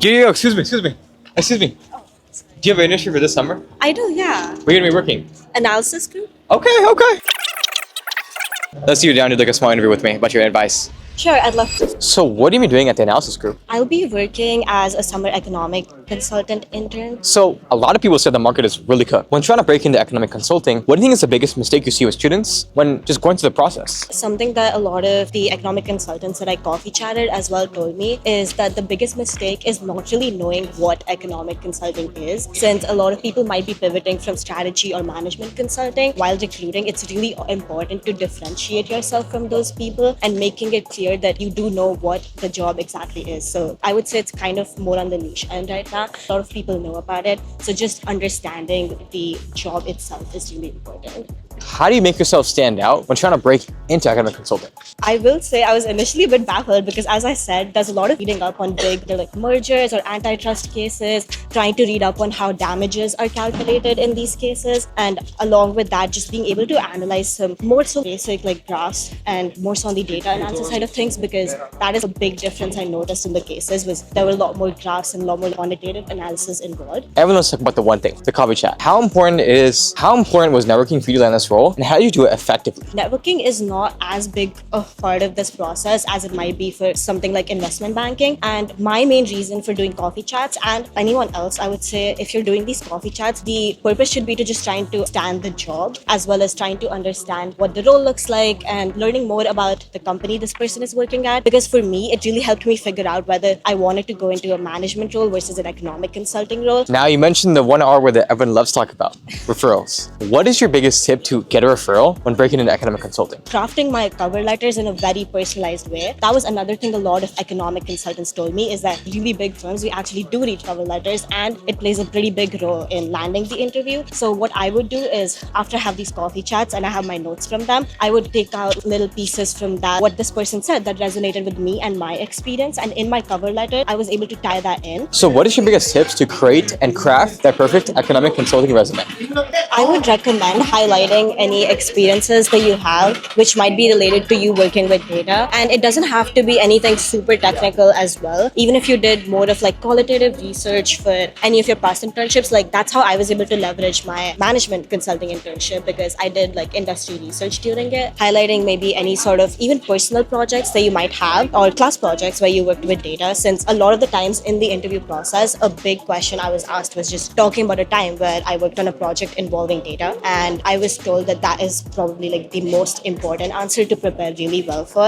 Yeah, excuse me. Do you have an industry for this summer? I do, yeah. Where are you gonna be working? Analysis group? Okay. Let's see you down to like a small interview with me about your advice. Sure, I'd love to. So what are you doing at the analysis group? I'll be working as a summer economic consultant intern. So a lot of people say the market is really cooked. When trying to break into economic consulting, what do you think is the biggest mistake you see with students when just going through the process? Something that a lot of the economic consultants that I coffee chatted as well told me is that the biggest mistake is not really knowing what economic consulting is. Since a lot of people might be pivoting from strategy or management consulting while recruiting, it's really important to differentiate yourself from those people and making it clear that you do know what the job exactly is. So I would say it's kind of more on the niche end right now. A lot of people know about it. So just understanding the job itself is really important. How do you make yourself stand out when trying to break into academic consulting? I will say I was initially a bit baffled because, as I said, there's a lot of reading up on they're like mergers or antitrust cases, trying to read up on how damages are calculated in these cases. And along with that, just being able to analyze some more so basic like graphs and more so on the data analysis side of things, because that is a big difference I noticed in the cases was there were a lot more graphs and a lot more quantitative analysis involved. Everyone's talking about the one thing, the coffee chat. How important was networking for you to land this role, and how do you do it effectively? Networking is not as big a part of this process as it might be for something like investment banking. And my main reason for doing coffee chats, and anyone else, I would say if you're doing these coffee chats, the purpose should be to just trying to stand the job as well as trying to understand what the role looks like and learning more about the company this person is working at. Because for me, it really helped me figure out whether I wanted to go into a management role versus an economic consulting role. Now, you mentioned the 1 hour where that everyone loves to talk about, referrals. What is your biggest tip to get a referral when breaking into academic consulting? Crafting my cover letters in a very personalized way. That was another thing a lot of economic consultants told me, is that really big firms, we actually do read cover letters and it plays a pretty big role in landing the interview. So what I would do is, after I have these coffee chats and I have my notes from them, I would take out little pieces from that, what this person said that resonated with me and my experience. And in my cover letter, I was able to tie that in. So what is your biggest tips to create and craft that perfect economic consulting resume? I would recommend highlighting any experiences that you have which might be related to you working with data. And it doesn't have to be anything super technical as well. Even if you did more of like qualitative research for any of your past internships, like that's how I was able to leverage my management consulting internship, because I did like industry research during it. Highlighting maybe any sort of even personal projects that you might have or class projects where you worked with data, since a lot of the times in the interview process, a big question I was asked was just talking about a time where I worked on a project involving data. And I was told that that is probably like the most important answer to prepare really well for.